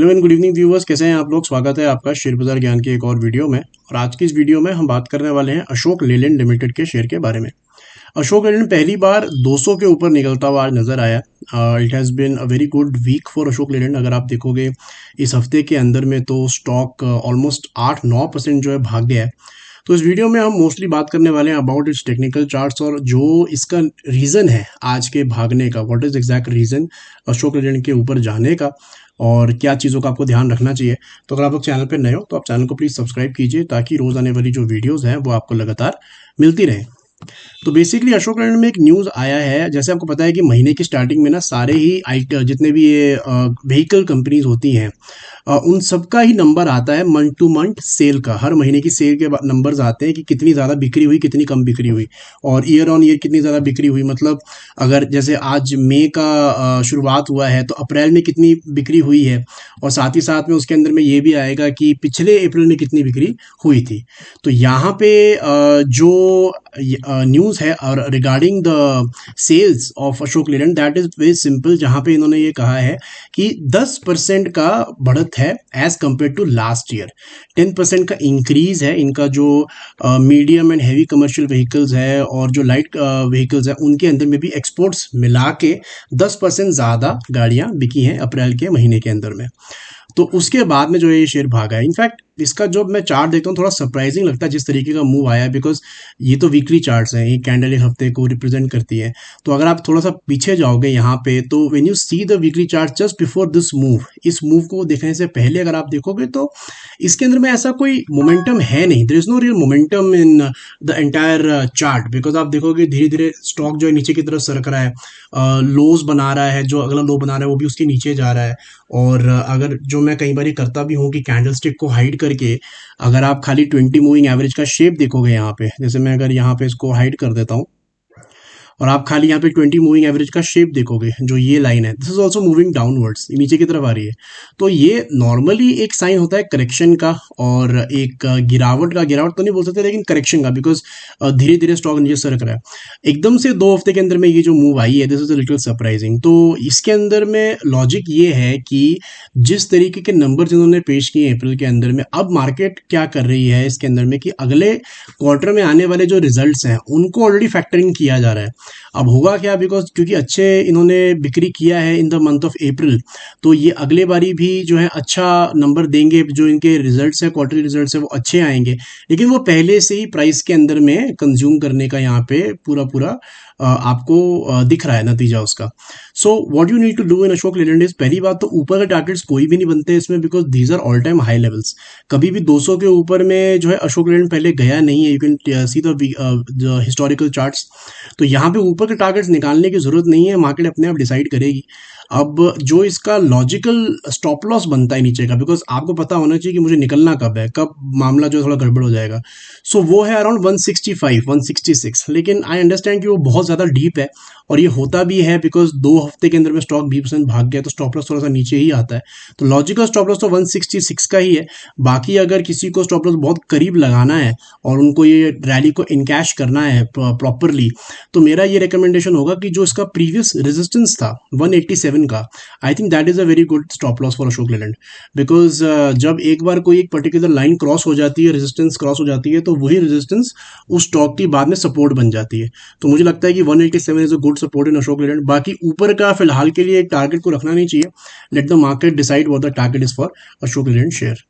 Hello and good evening viewers, कैसे हैं आप लोग। स्वागत है आपका शेयर बाजार ज्ञान की एक और वीडियो में। और आज की इस वीडियो में हम बात करने वाले हैं अशोक लेलैंड लिमिटेड के शेयर के बारे में। अशोक लेलैंड पहली बार 200 के ऊपर निकलता हुआ आज नजर आया। It has been a very good week for Ashok Leyland. अगर आप देखोगे इस हफ्ते के अंदर में तो स्टॉक ऑलमोस्ट 8-9% जो है भाग गया है। तो इस वीडियो में हम मोस्टली बात करने वाले हैं अबाउट इट्स टेक्निकल चार्ट्स और जो इसका रीज़न है आज के भागने का, what is exact reason Ashok Leyland के ऊपर जाने का और क्या चीज़ों का आपको ध्यान रखना चाहिए। तो अगर आप लोग चैनल पर नए हो तो आप चैनल को प्लीज़ सब्सक्राइब कीजिए ताकि रोज़ आने वाली जो वीडियोज़ हैं वो आपको लगातार मिलती रहें। तो बेसिकली अशोक लेलैंड में एक न्यूज़ आया है। जैसे आपको पता है कि महीने की स्टार्टिंग में ना सारे ही जितने भी ये व्हीकल कंपनीज होती हैं उन सबका ही नंबर आता है मंथ टू मंथ सेल का। हर महीने की सेल के नंबर्स आते हैं कि कितनी ज़्यादा बिक्री हुई, कितनी कम बिक्री हुई और ईयर ऑन ईयर कितनी ज़्यादा बिक्री हुई। मतलब अगर जैसे आज मई का शुरुआत हुआ है तो अप्रैल में कितनी बिक्री हुई है और साथ ही साथ में उसके अंदर में ये भी आएगा कि पिछले अप्रैल में कितनी बिक्री हुई थी। तो यहाँ पे जो न्यूज़ है और regarding the sales of Ashok Leyland that is very simple, जहाँ पे इन्होंने ये कहा है कि 10% का बढ़त है as compare to last year. 10% का इंक्रीज है इनका जो medium and heavy commercial vehicles है और जो लाइट व्हीकल्स है उनके अंदर में भी एक्सपोर्ट्स मिला के 10% ज़्यादा गाड़ियाँ बिकी हैं अप्रैल के महीने के अंदर में। तो उसके बाद में जो ये शेयर भागा है। इनफैक्ट इसका जो मैं चार्ट देखता हूँ थोड़ा सरप्राइजिंग लगता है जिस तरीके का मूव आया है, बिकॉज ये तो वीकली चार्ट्स हैं, एक कैंडल एक हफ्ते को रिप्रेजेंट करती है। तो अगर आप थोड़ा सा पीछे जाओगे यहाँ पे तो when you see the weekly chart just before this move, इस मूव को देखने से पहले अगर आप देखोगे तो इसके अंदर में ऐसा कोई मोमेंटम है नहीं। There is no real momentum in the entire chart, because आप देखोगे धीरे धीरे स्टॉक जो है नीचे की तरफ सरक रहा है, लोज बना रहा है, जो अगला लो बना रहा है वो भी उसके नीचे जा रहा है। और अगर जो मैं कई बार करता भी हूँ कि कैंडलस्टिक को हाइड करके अगर आप खाली 20 मूविंग एवरेज का शेप देखोगे यहाँ पे, जैसे मैं अगर यहाँ पे इसको हाइड कर देता हूँ और आप खाली यहाँ पे 20 मूविंग एवरेज का शेप देखोगे, जो ये लाइन है this is also moving downwards, नीचे की तरफ आ रही है। तो ये नॉर्मली एक साइन होता है करेक्शन का और एक गिरावट का। गिरावट तो नहीं बोल सकते लेकिन करेक्शन का, बिकॉज धीरे धीरे स्टॉक नीचे सरक रहा है। एकदम से 2 हफ्ते के अंदर में ये जो मूव आई है this is a little surprising. तो इसके अंदर में लॉजिक ये है कि जिस तरीके के नंबर जिन्होंने पेश किए अप्रैल के अंदर में, अब मार्केट क्या कर रही है इसके अंदर में कि अगले क्वार्टर में आने वाले जो रिजल्ट्स हैं उनको ऑलरेडी फैक्टरिंग किया जा रहा है। अब होगा क्या, बिकॉज क्योंकि अच्छे इन्होंने बिक्री किया है in the month of April, तो ये अगले बारी भी जो है अच्छा नंबर देंगे। जो इनके रिजल्ट्स है, क्वार्टरली रिजल्ट्स है वो अच्छे आएंगे, लेकिन वो पहले से ही प्राइस के अंदर में कंज्यूम करने का यहाँ पे पूरा पूरा आपको दिख रहा है नतीजा उसका। So what you need to do in Ashok Leyland is, पहली बात तो ऊपर के टारगेट्स कोई भी नहीं बनते इसमें, because these are all time high levels. कभी भी 200 के ऊपर में जो है अशोक लेलैंड पहले गया नहीं है। You can see the historical charts. तो यहाँ पे ऊपर के टारगेट्स निकालने की जरूरत नहीं है, मार्केट अपने आप डिसाइड करेगी। अब जो इसका लॉजिकल स्टॉप लॉस बनता है नीचे का, बिकॉज आपको पता होना चाहिए कि मुझे निकलना कब है, कब मामला जो थोड़ा गड़बड़ हो जाएगा। सो वो है अराउंड 165 166, लेकिन आई अंडरस्टैंड कि वो बहुत ज़्यादा डीप है और ये होता भी है बिकॉज 2 हफ्ते के अंदर में स्टॉक 20% भाग गया तो स्टॉप लॉस थोड़ा सा नीचे ही आता है। तो लॉजिकल स्टॉप लॉस तो 166 का ही है। बाकी अगर किसी को स्टॉप लॉस बहुत करीब लगाना है और उनको ये रैली को इनकैश करना है प्रॉपरली, तो मेरा ये रिकमेंडेशन होगा कि जो इसका प्रीवियस रेजिस्टेंस था 187 का, I think that is a very good stop loss for Ashok Leyland. Because जब एक बार कोई एक पर्टिकुलर लाइन क्रॉस हो जाती है, रेजिस्टेंस क्रॉस हो जाती है, तो वही रेजिस्टेंस उस स्टॉक की बाद में सपोर्ट बन जाती है। तो मुझे लगता है कि 187 is a good support in Ashok Leyland. बाकी ऊपर का फिलहाल के लिए टारगेट को रखना नहीं चाहिए। Let the market decide what the target is for Ashok Leyland share.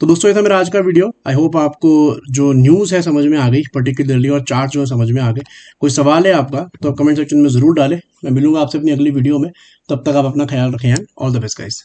तो दोस्तों ये था मेरा आज का वीडियो। आई होप आपको जो न्यूज़ है समझ में आ गई पर्टिकुलरली और चार्ट जो है समझ में आ गए। कोई सवाल है आपका तो आप कमेंट सेक्शन में ज़रूर डालें। मैं मिलूंगा आपसे अपनी अगली वीडियो में। तब तक आप अपना ख्याल रखें। All the best guys.